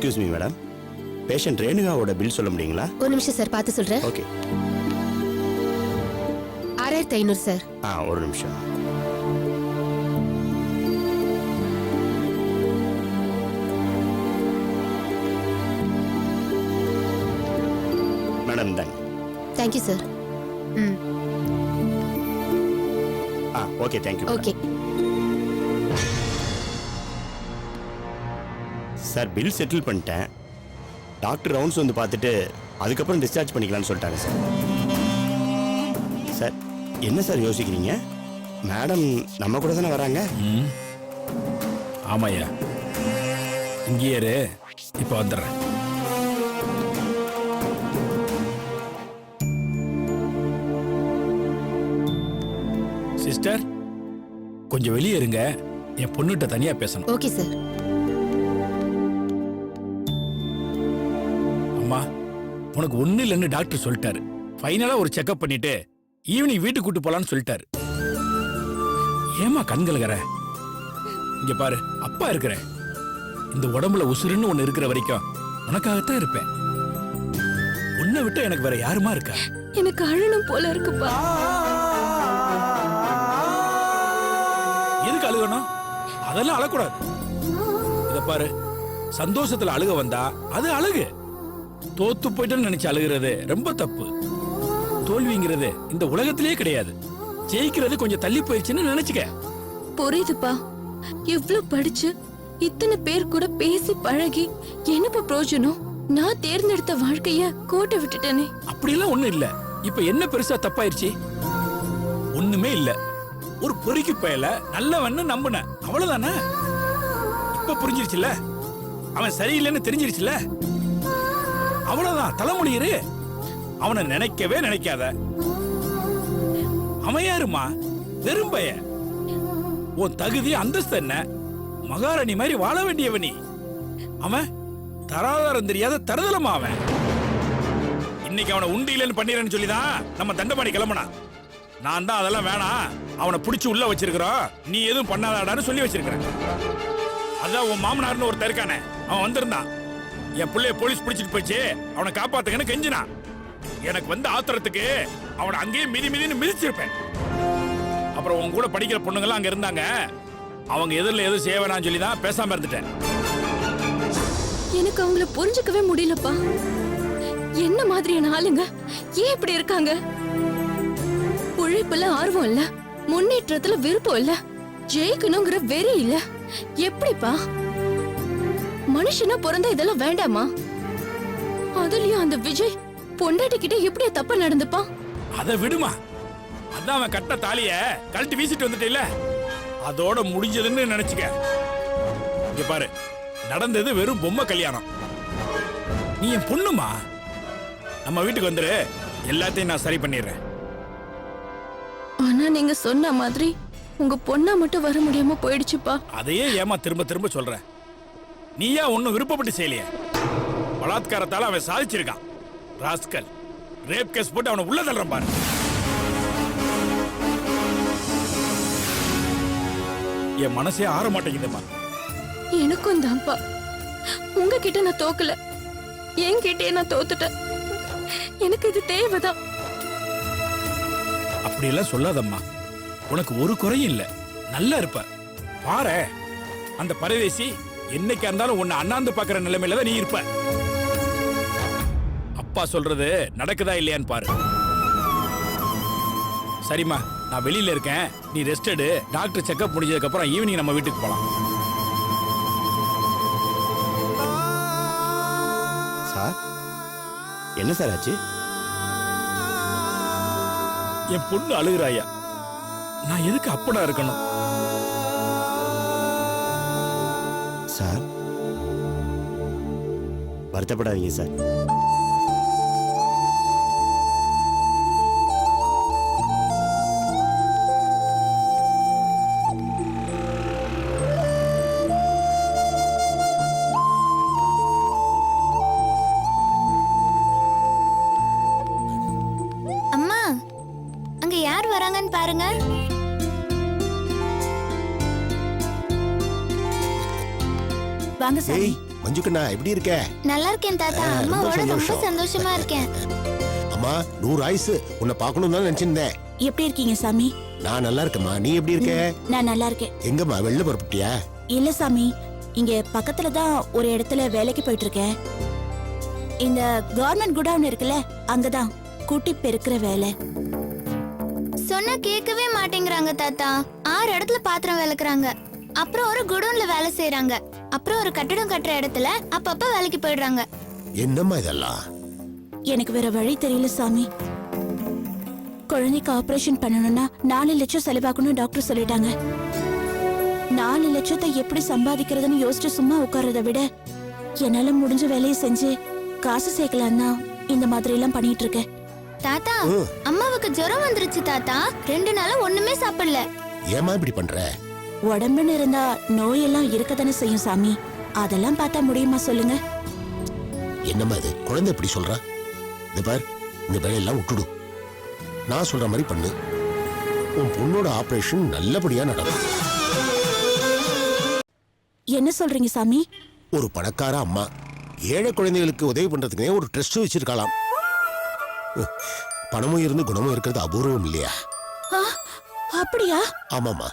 Excuse me madam, patient ரேணுகாவோட bill சொல்ல முடியுங்களா? ஒரு நிமிஷம் சார், பார்த்து சொல்றேன். ஓகே. 6500 சார். ஒரு நிமிஷம். மேடம் தாங்க. Thank you sir. ம். Okay, thank you. Okay sir, bill settle பண்ணிட்டேன். டாக்டர் ரவுண்ட்ஸ் வந்து பார்த்துட்டு அதுக்கப்புறம் டிஸ்சார்ஜ் பண்ணிக்கலாம்னு சொல்லிட்டாங்க சார். சார், என்ன சார் யோசிக்கிறீங்க? மேடம் நம்ம கூட தானே வராங்க. ஆமாய்யா, இங்கேயே இப்போ வந்துடுறேன். சிஸ்டர், கொஞ்சம் வெளியே இருங்க, என் பொண்ணுகிட்ட தனியா பேசணும். Okay sir. அம்மா, உனக்கு ஒண்ணு இல்லைன்னு டாக்டர் சொல்லிட்டாரு. ஃபைனலா ஒரு செக்அப் பண்ணிட்டு ஈவினிங் வீட்டுக்கு கூட்டு போலான்னு சொல்லிட்டாரு. ஏமா கண்கலகற? இங்க பாரு, அப்பா இருக்கிறேன். இந்த உடம்புல உசுருன்னு ஒண்ணு இருக்கிற வரைக்கும் உனக்காகத்தான் இருப்பேன். உன்னை விட்டு எனக்கு வேற யாருமா இருக்கா? எனக்கு அழணும் போல இருக்குப்பா. எதுக்கு அழுகணும்? அதெல்லாம் அழக்கூடாது. இத பாரு, சந்தோஷத்துல அழுக வந்தா அது அழுகு. தோத்து போயிட்டேன்னு நினைச்சு அழுகிறது ரொம்ப தப்பு. தோல்விங்கிறது இந்த உலகத்திலேயே கிடையாது. ஜெயிக்கிறது கொஞ்சம் தள்ளி போயிடுச்சுன்னு நினைச்சுக்க. புரியுதுப்பா. இவ்ளோ படிச்சு இத்தனை பேர் கூட பேசி பழகி என்னப்பா பிரயோஜனம்? நான் தேர்ந்தெடுத்த வாழ்க்கைய கோட்டை விட்டுட்டேனே. அப்படியெல்லாம் ஒண்ணும் இல்ல. இப்ப என்ன பெருசா தப்பாயிருச்சு? ஒண்ணுமே இல்ல. ஒரு பொறுக்கி பயல நல்லவன்னு நம்புன, அவ்வளவுதானே. இப்ப புரிஞ்சிருச்சுல, அவன் சரியில்லைன்னு தெரிஞ்சிருச்சுல, அவ்வளவுதான். தலைமொழியிரு. அவனை நினைக்கவே நினைக்காத. அமையாருமா, வெறும் பய. உன் தகுதி அந்தஸ்து என்ன? மகாராணி மாதிரி வாழ வேண்டியவனி. அவன் தராதாரம் தெரியாத தருதலமா. அவன் இன்னைக்கு அவனை உண்டியிலன்னு பண்ணிடுறேன்னு சொல்லிதான் நம்ம தண்டபாணி கிளம்புனான். நான் தான் அதெல்லாம் வேணாம், அவனை பிடிச்சி உள்ள வச்சிருக்கிறோம், நீ எதுவும் பண்ணாதாடான்னு சொல்லி வச்சிருக்கிறேன். அதான் உன் மாமனார்னு ஒருத்தர் இருக்கானே, அவன் வந்திருந்தான். என் பிள்ளைய போலீஸ் பிடிச்சிட்டு போச்சு, அவனை காப்பாத்துக்கன்னு கெஞ்சினான். எனக்கு வந்து ஆத்திரத்துக்கு அவனை அங்கேயே மிதி மிதின்னு மிதிச்சிருப்பேன். அப்புறம் உன் கூட படிக்கிற பொண்ணுங்கெல்லாம் அங்க இருந்தாங்க, அவங்க எதிரில் எதுவும் செய்ய வேணாம்னு சொல்லி தான் பேசாம இருந்துட்டேன். எனக்கு அவங்கள புரிஞ்சுக்கவே முடியலப்பா. என்ன மாதிரியான ஆளுங்க ஏன் இப்படி இருக்காங்க? உழைப்புல ஆர்வம் இல்ல, முன்னேற்றத்துல விருப்பம் இல்ல, ஜெயிக்கணுங்கிற வெறி இல்ல. எப்படிப்பா மனுஷனா பிறந்தா இதெல்லாம் வேண்டாமா? அதுலயும் அந்த விஜய் பொண்டாட்டி கிட்ட எப்படி தப்பா நடந்துப்பான்? அதை விடுமா. அதான் அவன் கட்ட தாலிய கழட்டி வீசிட்டு வந்துட்டு இல்ல, அதோட முடிஞ்சதுன்னு நினைச்சுக்க. இங்க பாரு, நடந்தது வெறும் பொம்மை கல்யாணம். நீ என் பொண்ணுமா, நம்ம வீட்டுக்கு வந்துரு, எல்லாத்தையும் நான் சரி பண்ணிடுறேன். ஆனா நீங்க சொன்ன மாதிரி உங்க பொண்ணா மட்டும் வர முடியாம போயிடுச்சுப்பா. அதையே ஏமா திரும்ப திரும்ப சொல்றேன்? நீயா ஒன்னும் விருப்பப்பட்டு செய்யலையே. பலாத்காரத்தால அவன் சாதிச்சிருக்கான். ராஸ்கல், ரேப் கேஸ் போட்டு அவனை உள்ள தள்ளுறான் பாரு. என் மனசே ஆற மாட்டேங்குதுமா. எனக்கும் தான்ப்பா. உங்ககிட்ட நான் தோக்கல, என்கிட்டே நான் தோத்துட்டேன். எனக்கு இது தேவைதான். அப்படியெல்லாம் சொல்லாதம்மா. உனக்கு ஒரு குறையும் இல்ல, நல்லா இருப்ப. பாரு, அந்த பரதேசி என்னைக்கா இருந்தாலும் உன்னை அண்ணாந்து பாக்குற நிலைமையில தான் நீ இருப்ப. அப்பா சொல்றது நடக்குதா இல்லையான்னு பாரு. சரிம்மா, நான் வெளியில இருக்கேன், நீ ரெஸ்ட் எடு. டாக்டர் செக்அப் முடிஞ்சதுக்கு அப்புறம் ஈவினிங் நம்ம வீட்டுக்கு போலாம். சார், என்ன சார் ஆச்சு? என் பொண்ணு அழுகுறாயா, நான் எதுக்கு அப்படா இருக்கணும்? சார், வருத்தப்படாதீங்க சார். அம்மா, அங்க யார் வராங்கன்னு பாருங்க. வாங்க சார். மஞ்சுக்கண்ணா எப்படி இருக்க? நல்லா இருக்கேன் தாத்தா. அம்மாவோட ரொம்ப சந்தோஷமா இருக்கேன். அம்மா 100 ஆயுசு உன்னை பார்க்கணும் தான் நினைச்சிருந்தேன். எப்படி இருக்கீங்க சாமி? நான் நல்லா இருக்கேம்மா, நீ எப்படி இருக்க? நான் நல்லா இருக்கேன். எங்கம்மா வெளில புறப்பட்டியா? இல்ல சாமி, இங்க பக்கத்துல தான் ஒரு இடத்துல வேலைக்கு போயிட்டு இருக்கேன். இந்த கவர்மெண்ட் குடவுன் இருக்குல்ல, அங்கதான் கூட்டி பெருக்கிற வேலை. சொன்னா கேட்கவே மாட்டேங்கிறாங்க தாத்தா. 6 இடத்துல பாத்திரம் விளக்குறாங்க, அப்புறம் ஒரு குடோன்ல வேலை செய்யறாங்க, அப்புறம் ஒரு கட்டடம் கட்டுற இடத்துல அப்பப்ப வேலைக்கு போயிடுறாங்க. என்னம்மா இதெல்லாம்? எனக்கு வேற வழி தெரியல சாமி. குழந்தைக்கு ஆபரேஷன் பண்ணணும்னா 4 லட்சம் செலவாகணும் டாக்டர் சொல்லிட்டாங்க. 4 லட்சத்தை எப்படி சம்பாதிக்கிறதுன்னு யோசிச்சு சும்மா உட்கார்றத விட என்னால முடிஞ்ச வேலையை செஞ்சு காசு சேர்க்கலாம் தான் இந்த மாதிரி எல்லாம் பண்ணிட்டு இருக்கேன். தாத்தா, அம்மாவுக்கு ஜுரம் வந்துருச்சு தாத்தா. 2 நாளா ஒண்ணுமே சாப்பிடல. ஏமா இப்படி பண்ற? உடம்புன்னு இருந்தா நோயெல்லாம் இருக்கதானே செய்யும் சாமி. அதெல்லாம் பார்த்தா முடியுமா சொல்லுங்க? என்னம்மா இது, குழந்தை இப்படி சொல்றா? இந்த பார், இந்த வேலையெல்லாம் விட்டுடு. நான் சொல்ற மாதிரி பண்ணு. உன் பொண்ணோட ஆபரேஷன் நல்லபடியா நடக்கும். என்ன சொல்றீங்க சாமி? ஒரு பணக்கார அம்மா ஏழை குழந்தைகளுக்கு உதவி பண்றதுக்குனே ஒரு ட்ரஸ்ட் வச்சிருக்கலாம். பணமும் இருந்து குணமும் இருக்கிறது அபூர்வம் இல்லையா? அப்படியா? ஆமாமா,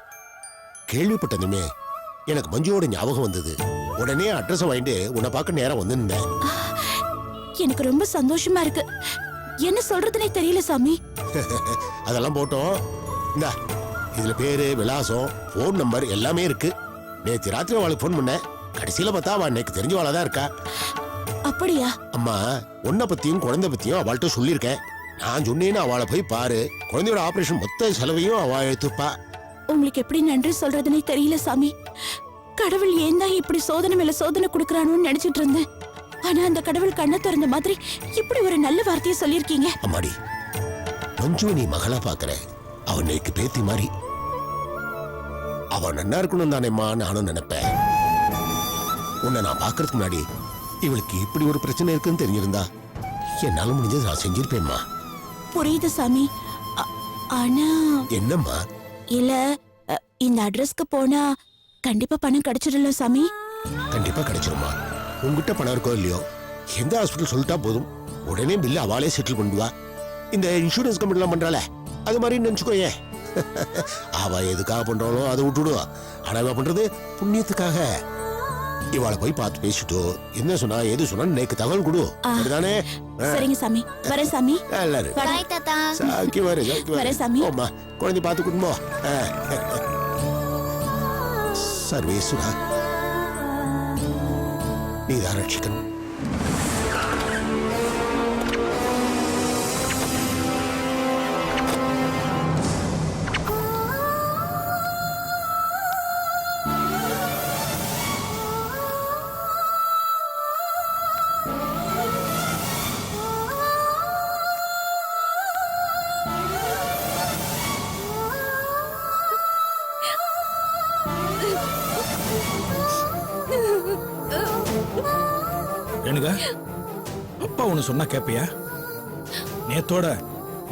கேள்விப்பட்டதுமே எனக்கு மஞ்சுவோட ஞாபகம் வந்தது. உடனே அட்ரஸ் வாங்கிட்டு உன்னை பார்க்க நேரம் வந்திருந்தேன். எனக்கு ரொம்ப சந்தோஷமா இருக்கு. என்ன சொல்றதுனே தெரியல சாமி. அதெல்லாம் போட்டோம். இந்தா, இதுல பேரு, விலாசம், போன் நம்பர் எல்லாமே இருக்கு. நேற்று ராத்திரி அவளுக்கு போன் பண்ணேன். கடைசியில பார்த்தா அவ எனக்கு தெரிஞ்சவாளா தான் இருக்கா. அப்படியா? அம்மா, உன்னை பத்தியும் குழந்தை பத்தியும் அவள்கிட்ட சொல்லியிருக்கேன். நான் சொன்னேன்னு அவளை போய் பாரு. குழந்தையோட ஆபரேஷன் மொத்த செலவையும் அவ எடுத்துப்பா. உங்களுக்கு எப்படி நன்றி சொல்றதுனே தெரியல சாமி. கடவுள் ஏன் தான் இப்படி சோதனை மேல சோதனை கொடுக்கறானோன்னு நினைச்சிட்டு இருந்தேன். ஆனா அந்த கடவுள் கண்ணை திறந்த மாதிரி இப்படி ஒரு நல்ல வார்த்தையை சொல்லியிருக்கீங்க. அம்மாடி, மஞ்சு நீ மகளா பாக்குற. அவன் எனக்கு பேத்தி மாதிரி. அவன் நன்னா இருக்கணும் தானேம்மா நானும் நினைப்பேன். உன்னை நான் பாக்குறதுக்கு முன்னாடி இவளுக்கு இப்படி ஒரு பிரச்சனை இருக்குன்னு தெரிஞ்சிருந்தா என்னால முடிஞ்சது நான் செஞ்சிருப்பேன்மா. புரியுது சாமி. ஆனா என்னம்மா? இல்ல, இந்த அட்ரஸ்க்கு போனா கண்டிப்பா பணம் கிடைச்சிடல சாமி. கண்டிப்பா கிடைச்சிருமா. உங்ககிட்ட பணம் இருக்கோ இல்லையோ, எந்த ஹாஸ்பிட்டல் சொல்லிட்டா போதும், உடனே பில்லு அவளே செட்டில் பண்ணுவா. இந்த இன்சூரன்ஸ் கம்பெனிலாம் பண்றாள, அது மாதிரி நினைச்சுக்கோயே. அவ எதுக்காக பண்றாளோ அதை விட்டுடுவா. ஆனா அவ பண்றது புண்ணியத்துக்காக. இவாளை போய் பார்த்து பேசிட்டோ, என்ன சொன்னா எது சொன்னா எனக்கு தகவல் கொடு. சரிதானே? சரிங்க சாமி. வரேன் சாமி. எல்லாரும் பாய் தாத்தா. சாக்கி வரு, வரேன் சாமி. ஓம்மா, குழந்தை பார்த்து கொடுமோ. சர்வேசுரா, நீதான் ரட்சிக்கணும். ரேணுகா, அப்பா ஒண்ணு சொன்னா கேப்பியா? நேத்தோட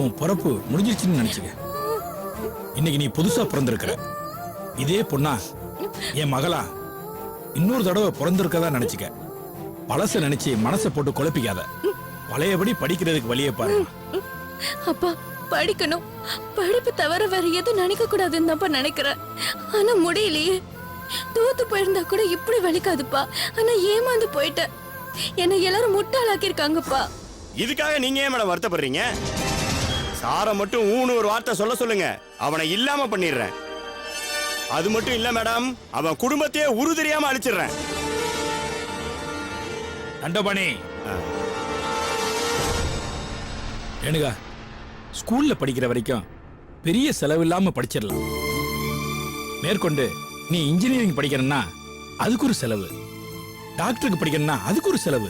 உன் பிறப்பு முடிஞ்சிருச்சுன்னு நினைச்சுக்க. இன்னைக்கு நீ புதுசா பிறந்திருக்கிற. இதே பொண்ணா என் மகளா இன்னொரு தடவை பிறந்திருக்கதா நினைச்சுக்க. பழச நினைச்சு மனசை போட்டு குழப்பிக்காத. பழையபடி படிக்கிறதுக்கு வழியை பாரு. அப்பா, படிக்கணும். படிப்பு தவிர வேற எதுவும் நினைக்க கூடாதுன்னு தான் நினைக்கிறேன். ஆனா முடியலையே. தோத்து போயிருந்தா கூட இப்படி வலிக்காதுப்பா. ஆனா ஏமாந்து போயிட்டேன். என்னை எல்லாரும் முட்டாளாக்கிருக்காங்கப்பா. இதுக்காக நீங்க ஏன் மேடம் வருத்தப்படுறீங்க? சாரை மட்டும் ஊன்னு ஒரு வார்த்தை சொல்ல சொல்லுங்க, அவனை இல்லாம பண்ணிடுறேன். அது மட்டும் இல்ல மேடம், அவன் குடும்பத்தையே உரு தெரியாம அழிச்சிடுறேன். தண்டபாணி, ரேணுகா, ஸ்கூல்ல படிக்கிற வரைக்கும் பெரிய செலவில்லாம படிச்சிடலாம். மேற்கொண்டு நீ இன்ஜினியரிங் படிக்கிறன்னா அதுக்கு ஒரு செலவு, டாக்டருக்கு படிக்கணும்னா அதுக்கு ஒரு செலவு,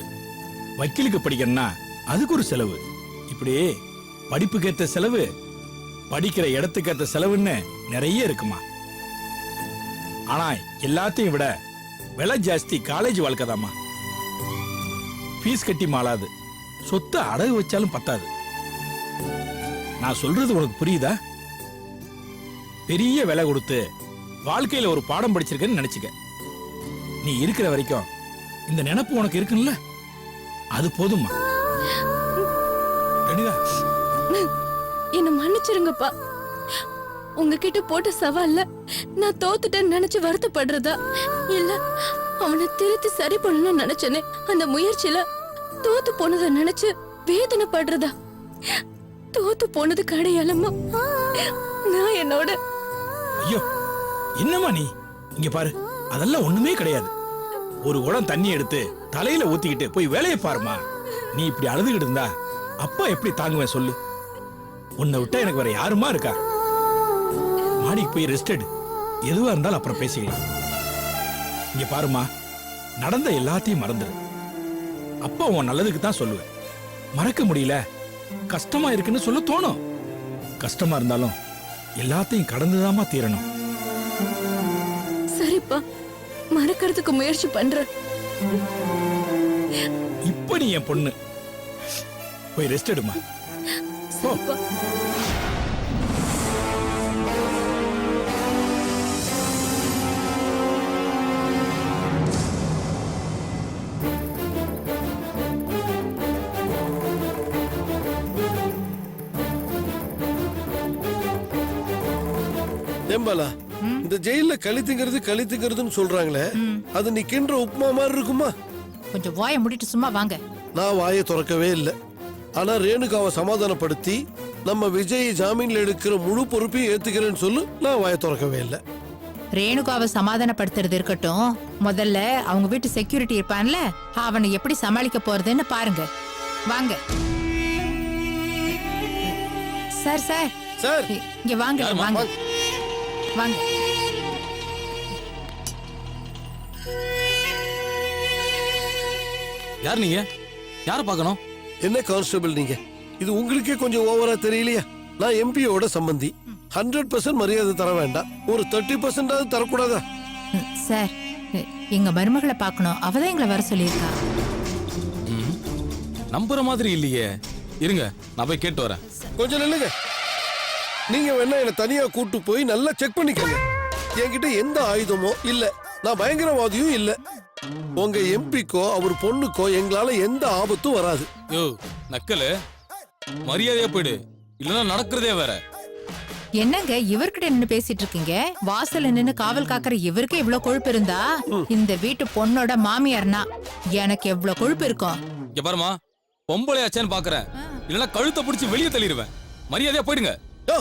வக்கீலுக்கு படிக்கணும்னா அதுக்கு ஒரு செலவு. இப்படி படிப்புக்கு ஏத்த செலவு, படிக்கிற இடத்துக்கு ஏத்த செலவுன்னு நிறைய இருக்குமா. ஆனா எல்லாத்தையும் விட விலை ஜாஸ்தி காலேஜ் வாழ்க்கைதாம்மா. ஃபீஸ் கட்டி மாளாது, சொத்து அடகு வச்சாலும் பத்தாது. நான் சொல்றது உனக்கு புரியுதா? பெரிய விலை கொடுத்து வாழ்க்கையில ஒரு பாடம் படிச்சிருக்கேன்னு நினைச்சுக்க. நீ இருக்கிற வரைக்கும் இந்த நினைப்பு உனக்கு இருக்குல்ல, அது போதும்மா. ரேணுகா, என்ன மன்னிச்சிருங்கப்பா. உங்ககிட்ட போட்ட சவால்ல நான் தோத்துட்டேன்னு நினைச்சு வருத்தப்படுறதா இல்ல அவனை திருத்தி சரி பண்ணணும்னு நினைச்சனே அந்த முயற்சியில தோத்து போனதை நினைச்சு வேதனைப்படுறதா? தோத்து போனது கிடையாலம்மா, நான் என்னோட. ஐயோ என்னம்மா நீ? இங்க பாரு, அதெல்லாம் ஒண்ணுமே கிடையாது. ஒரு குடம் தண்ணி எடுத்து தலையில ஊத்திக்கிட்டு போய் வேலையை பாருமா. நீ இப்படி அழுதுகிட்டு இருந்தா அப்பா எப்படி தாங்குவேன் சொல்லு? உன்னை விட்டா எனக்கு வேற யாருமா இருக்கா? மாடிக்கு போய் ரெஸ்ட் எடு. எதுவா இருந்தாலும் அப்புறம் பேசிக்கலாம். இங்க பாருமா, நடந்த எல்லாத்தையும் மறந்துடு. அப்பா உன் நல்லதுக்கு தான் சொல்லுவேன். மறக்க முடியல, கஷ்டமா இருக்குன்னு சொல்ல தோணும். கஷ்டமா இருந்தாலும் எல்லாத்தையும் கடந்துதாமா தீரணும். சரிப்பா, மறக்கிறதுக்கு முயற்சி பண்றேன். இப்ப நீ என் பொண்ணு, போய் ரெஸ்ட் எடுமா. போ. சரிப்பா. ஏம்பாலா, இந்த ஜெயில கழித்துங்கிறதுன்னு சொல்றாங்களே, அது நீ கிண்டுற உப்புமா மாதிரி இருக்குமா? கொஞ்சம் வாயை முடிட்டு சும்மா வாங்க. நான் வாயை திறக்கவே இல்லை. ஆனா ரேணுகாவை சமாதானப்படுத்தி நம்ம விஜய் ஜாமீன்ல எடுக்கிற முழு பொறுப்பையும் ஏத்துக்கிறேன்னு சொல்லு. நான் வாயை திறக்கவே இல்லை. ரேணுகாவை சமாதானப்படுத்துறது இருக்கட்டும், முதல்ல அவங்க வீட்டு செக்யூரிட்டி இருப்பான்ல, அவனை எப்படி சமாளிக்க போறதுன்னு பாருங்க. வாங்க சார். சார் சார், இங்க வாங்க. வாங்க வாங்க. யார் நீங்க? யார பார்க்கணும்? என்ன கான்ஸ்டபிள் நீங்க? இது உங்களுக்கே கொஞ்சம் ஓவரா தெரியலையா? நான் எம்பியோட சம்பந்தி. 100% மரியாதை தர வேண்டாம், ஒரு 30% தரக்கூடாதா? சார், எங்க மருமகளை பார்க்கணும், அவதான் எங்களை வர சொல்லியிருக்கா. நம்புற மாதிரி இல்லையே. இருங்க, நான் போய் கேட்டு வரேன். கொஞ்சம் நில்லுங்க. நீங்க வேணா என்ன தனியா கூட்டு போய் நல்லா செக் பண்ணிக்கங்க. என்கிட்ட எந்த ஆயுதமோ இல்ல, நான் பயங்கரவாதியும் இல்ல. உங்க எம்பிக்கோ அவர் பொண்ணுக்கோ எங்களால எந்த ஆபத்தும் வராது. யோ நக்கலு, மரியாதையா போயிடு, இல்லைன்னா நடக்கிறதே வேற. என்னங்க இவர்கிட்ட நின்னு பேசிட்டு இருக்கீங்க? வாசல்ல நின்னு காவல் காக்கிற இவருக்கு இவ்வளவு கொழுப்பு இருந்தா, இந்த வீட்டு பொண்ணோட மாமியார்னா எனக்கு எவ்வளவு கொழுப்பு இருக்கும்? இங்க பாருமா, பொம்பளையாச்சேன்னு பாக்குறேன், இல்லைன்னா கழுத்தை பிடிச்சி வெளியே தள்ளிடுவேன். மரியாதையா போயிடுங்க. யோ,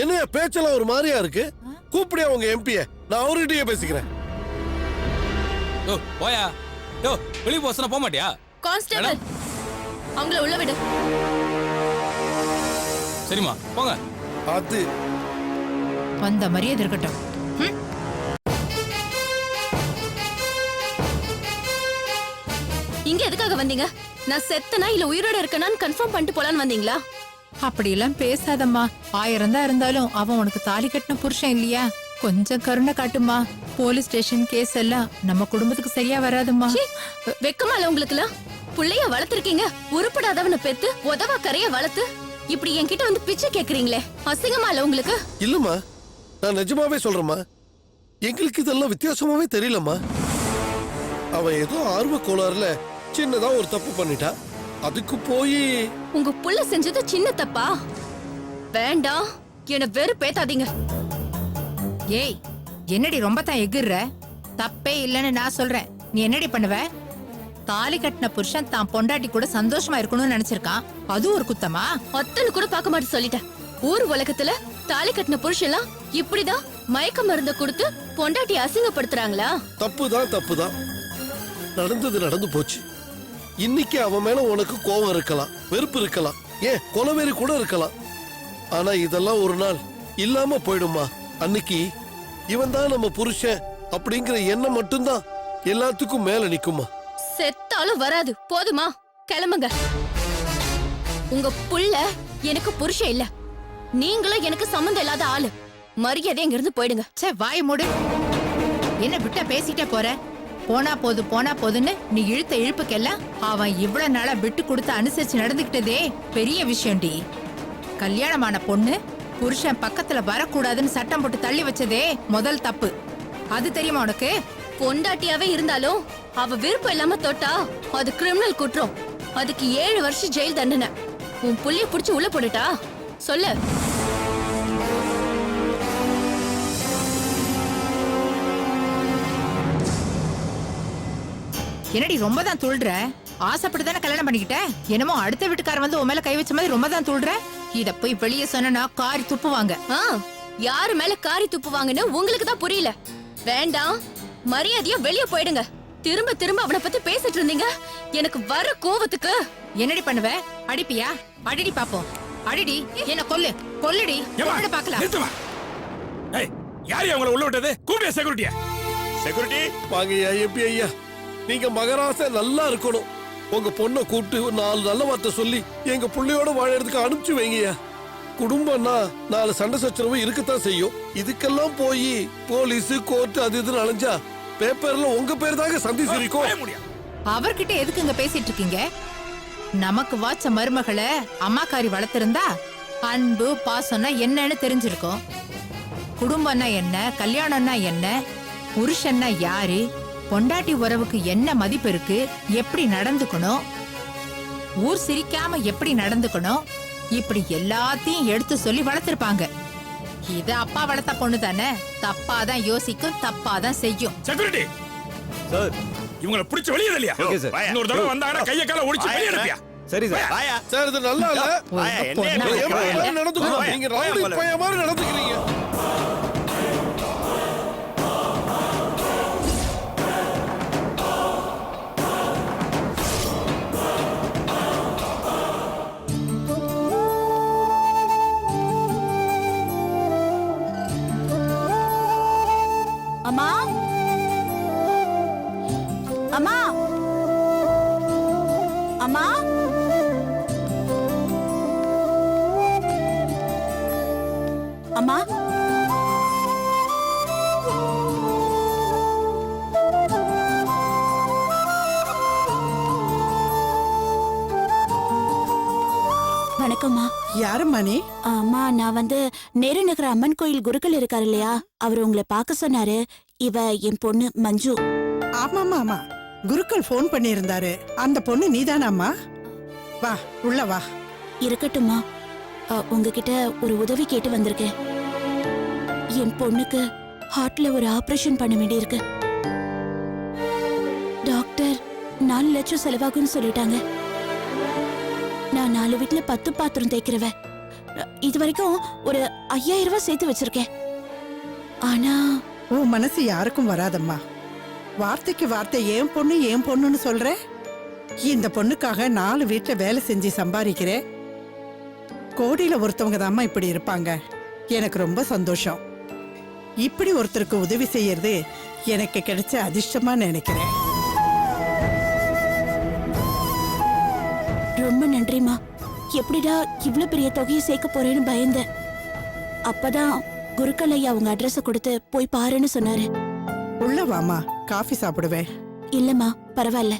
என்ன பேச்செல்லாம் ஒரு மாதிரியா இருக்கு? கூப்பிடியா உங்க எம்பிய, நான் அவர்கிட்டயே பேசிக்கிறேன். யோ போயா. யோ வெளியே போசனா போக மாட்டியா? கான்ஸ்டபிள், அவங்கள உள்ள விடு. சரிம்மா போங்க. அது வந்த மரியாதை இருக்கட்டும். இங்க எதுக்காக வந்தீங்க? நான் செத்தனா இல்ல உயிரோட இருக்கனான்னு கன்ஃபார்ம் பண்ணிட்டு போலான்னு வந்தீங்களா? அப்படி எல்லாம் பேசாதம்மா. 1000 தான் இருந்தாலும் அவன் உனக்கு தாலி கட்டின புருஷன் இல்லையா? கொஞ்சம் கருணை காட்டுமா. போலீஸ் ஸ்டேஷன் கேஸ் எல்லாம் நம்ம குடும்பத்துக்கு சரியா வராதுமா. வெக்கமா இல்ல உங்களுக்குலாம்? புள்ளைய வளர்த்திருக்கீங்க, உருப்படாதவனை பெத்து உதவா கரைய வளர்த்து இப்படி என்கிட்ட வந்து பிச்சை கேக்குறீங்களே, அசிங்கமா இல்ல உங்களுக்கு? இல்லம்மா, நான் நிஜமாவே சொல்றேம்மா, எங்களுக்கு இதெல்லாம் வித்தியாசமாவே தெரியலம்மா. அவன் ஏதோ ஆர்வ கோளாறுல சின்னதா ஒரு தப்பு பண்ணிட்டா, அதுக்கு போய் உங்க புள்ள செஞ்சது சின்ன தப்பா? வேண்டாம், என்ன வெறுப்பேத்தாதீங்க. ஏய், என்னடி ரொம்ப தான் எகிர்ற? தப்பே இல்லைன்னு நான் சொல்றேன். நீ என்னடி பண்ணுவ? தாலி கட்டின புருஷன் தான் பொண்டாட்டி கூட சந்தோஷமா இருக்கணும்னு நினைச்சிருக்கான், அது ஒரு குத்தமா? அத்தனை கூட பார்க்க மாட்டேன் சொல்லிட்டேன். ஊர் உலகத்துல தாலி கட்டின புருஷன்லாம் இப்படிதான் மயக்க மருந்த கொடுத்து பொண்டாட்டி அசிங்கப்படுத்துறாங்களா? தப்புதான். நடந்தது நடந்து போச்சு. இன்னைக்கு அவன் மேல உனக்கு கோபம் இருக்கலாம், வெறுப்பு இருக்கலாம், ஏன் கொலவெறி கூட இருக்கலாம். ஆனா இதெல்லாம் ஒரு நாள் இல்லாம போயிடுமா. அன்னைக்கு இவன் தான் நம்ம புருஷன் அப்படிங்கிற எண்ணம் மட்டும்தான் எல்லாத்துக்கும் மேல நிக்குமா. செத்தாலும் வராது. போதுமா? கிளம்புங்க. உங்க புள்ள எனக்கு புருஷன் இல்ல, நீங்களும் எனக்கு சம்மந்தம் இல்லாத ஆளு. மரியாதை இங்க இருந்து போயிடுங்க. சே, வாய் மூடு. என்ன விட்டா பேசிட்டே போற? போனா போதுன்னு நீ இழுத்த இழுப்புக்கெல்லாம் அவன் இவ்வளவு நாளா விட்டு கொடுத்து அனுசரிச்சு நடந்துகிட்டதே பெரிய விஷயம்டி. கல்யாணமான பொண்ணு புருஷன் பக்கத்துல வரக்கூடாதுன்னு சட்டம் போட்டு தள்ளி வச்சதே முதல் தப்பு. அது தெரியுமா உனக்கு? பொண்டாட்டியாவே இருந்தாலும் அவ விருப்பம் இல்லாம தொட்டா அது கிரிமினல் குற்றம். அதுக்கு 7 வருஷம் ஜெயில் தண்டனை. உன் புள்ளைய புடிச்சு உள்ள போட்டுட்டா சொல்லு. என்னடி ரொம்ப தான் துள்ளுற? ஆசைப்பட்டு தானே கல்யாணம் பண்ணிக்கிட்ட? என்னமோ அடுத்த வீட்டுக்காரன் வந்து உன் மேல கை வச்ச மாதிரி ரொம்ப தான் துள்ளுற. இத போய் வெளியே சொன்னா காரி துப்புவாங்க. யாரு மேல காரி துப்புவாங்கன்னு உங்களுக்கு தான் புரியல. வேண்டாம், மரியாதையா வெளியே போயிடுங்க. திரும்ப திரும்ப அவனை பத்தி பேசிட்டு இருந்தீங்க. எனக்கு வர கோவத்துக்கு. என்னடி பண்ணுவ? அடிப்பியா? அடிடி பாப்போம். அடிடி, என்ன கொல்லு. கொல்லுடி. கொல்லுடி பாக்கலாம். நிறுத்துமா. ஏய், யார் அவங்கள உள்ள விட்டது? கூப்பிடு செக்யூரிட்டியா. செக்யூரிட்டி வாங்கய்யா எம்பி ஐயா, நீங்க மகராச நல்லா இருக்கணும். உங்க பொண்ணை கூப்பிட்டு 4 நல்ல வார்த்தை சொல்லி எங்க புள்ளையோட வாழறதுக்கு அனுப்பிச்சு வைங்கய்யா. குடும்பம்னா 4 சண்டை சச்சரவு இருக்கத்தான் செய்யும். இதுக்கெல்லாம் போய் போலீஸ் கோர்ட் அது இதுன்னு அலைஞ்சா பேப்பர்ல உங்க பேர் தாங்க சந்தி சிரிக்கும். அவர்கிட்ட எதுக்கு இங்க பேசிட்டு இருக்கீங்க? நமக்கு வாச்ச மருமகளை அம்மாக்காரி வளர்த்திருந்தா அன்பு பாசம்னா என்னன்னு தெரிஞ்சிருக்கும். குடும்பம்னா என்ன, கல்யாணம்னா என்ன, புருஷன்னா யாரு, பொண்டாட்டி உறவுக்கு என்ன மதிப்பு இருக்கு, எப்படி நடந்துக்கணும், ஊர் சிரிக்காம எப்படி நடந்துக்கணும், இப்படி எல்லாத்தையும் எடுத்து சொல்லி வளர்த்திருப்பாங்க. இது அப்பா வளர்த்த பொண்ணு தானே, தப்பாதான் யோசிக்கும், தப்பாதான் செய்யும். செக்யூரிட்டி சார், இவங்கள பிடிச்ச வெளியே இல்லையா? Okay sir. இன்னொரு தடவை வந்தாங்கன்னா கைய கால ஒடிச்சு வெளியே அனுப்பியா? சரி சார். வாயா. சார் இது நல்லா இல்ல. வாயா, என்ன பொண்ணா என்ன ஏம்மா என்ன? இப்படி நடந்துக்கிறோம்? நீங்க ரவுடி பையன் மாதிரி நடந்துக்கிறீங்க. அம்மா அம்மா அம்மா அம்மா வணக்கம்மா. யாரும்மா நீ? அம்மா, நான் வந்து நேரு நகர அம்மன் கோயில் குருக்கள் இருக்காரு இல்லையா, அவர் உங்களை பார்க்க சொன்னாரு. இவ என் பொண்ணு மஞ்சு. ஆமாமா ஆமா, குருக்கள் ஃபோன் பண்ணியிருந்தாரு. அந்த பொண்ணு நீதானாம்மா? வா உள்ள வா. இருக்கட்டும்மா, உங்ககிட்ட ஒரு உதவி கேட்டு வந்திருக்கேன். என் பொண்ணுக்கு ஹார்ட்ல ஒரு ஆபரேஷன் பண்ண வேண்டியிருக்கு. டாக்டர் 4 லட்சம் செலவாகும்னு சொல்லிட்டாங்க. நான் 4 வீட்டுல 10 பாத்திரம் தேய்க்கிறவ. இது வரைக்கும் ஒரு 5000 ரூபாய் சேர்த்து வச்சிருக்கேன். ஆனா உன் மனசு யாருக்கும் வராதம்மா. வார்த்தைக்கு வார்த்தை ஏன் பொண்ணுன்னு சொல்ற. இந்த பொண்ணுக்காக 4 வீட்டுல வேலை செஞ்சு சம்பாதிக்கிறேன். கோடியில ஒருத்தவங்க தாம்மா இப்படி இருப்பாங்க. எனக்கு ரொம்ப சந்தோஷம். இப்படி ஒருத்தருக்கு உதவி செய்யறது எனக்கு கிடைச்ச அதிர்ஷ்டமா நினைக்கிறேன். ரொம்ப நன்றிமா. எப்படிடா இவ்ளோ பெரிய தொகையை சேர்க்க போறேன்னு பயந்தேன். அப்பதான் குருக்கள் ஐயா அவங்க அட்ரஸ கொடுத்து போய் பாருன்னு சொன்னாரு. உள்ள வாமா, காஃபி சாப்பிடுவேன். இல்லம்மா, பரவாயில்ல.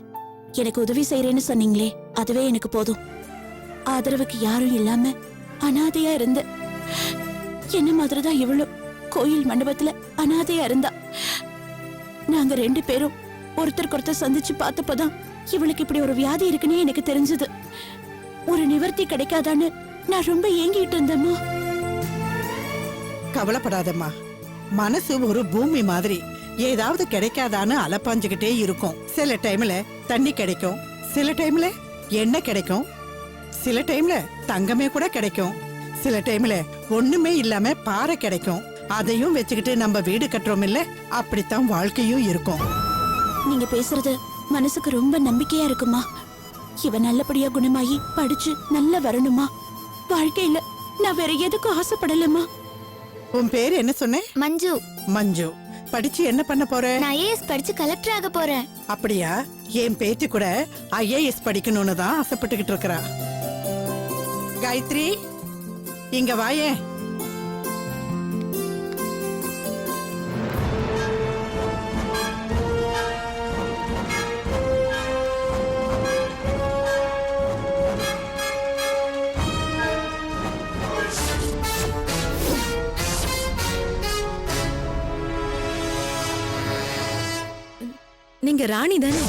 எனக்கு உதவி செய்யறேன்னு சொன்னீங்களே, அதுவே எனக்கு போதும். ஆதரவுக்கு யாரும் இல்லாம அனாதையா இருந்த என்ன மாதிரிதான் இவ்வளவு கோயில் மண்டபத்துல அனாதையா இருந்தா. நாங்க 2 பேரும் ஒருத்தருக்கு ஒருத்தர் சந்திச்சு பார்த்தப்பதான் இவளுக்கு இப்படி ஒரு வியாதி இருக்குன்னே எனக்கு தெரிஞ்சது. ஒரு நிவர்த்தி கிடைக்காதான்னு நான் ரொம்ப ஏங்கிட்டு இருந்தேம்மா. கவலைப்படாதம்மா, மனசு ஒரு பூமி மாதிரி. ஏதாவது கிடைக்காதான்னு அலப்பாஞ்சுக்கிட்டே இருக்கும். சில டைம்ல தண்ணி கிடைக்கும், சில டைம்ல எண்ணெய் கிடைக்கும், சில டைம்ல தங்கமே கூட கிடைக்கும், சில டைம்ல ஒண்ணுமே இல்லாம பாறை கிடைக்கும். அதையும் வச்சுக்கிட்டு நம்ம வீடு கட்டுறோம் இல்ல, அப்படித்தான் வாழ்க்கையும் இருக்கும். நீங்க பேசுறது மனசுக்கு ரொம்ப நம்பிக்கையா இருக்குமா. இவ நல்லபடியா குணமாயி படிச்சு நல்லா வரணுமா. வாழ்க்கையில நான் வேற எதுக்கும் ஆசைப்படலமா. உன் பேரு என்ன சொன்ன? மஞ்சு. மஞ்சு. படிச்சு என்ன பண்ண போற? நான் ஐஏஎஸ் படிச்சு கலெக்டர் ஆக போறேன். அப்படியா? என் பேத்தி கூட ஐஏஎஸ் படிக்கணும்னு தான் ஆசைப்பட்டுக்கிட்டு இருக்கறா. காயத்ரி, இங்க வாயே. நீங்க ராணி தானே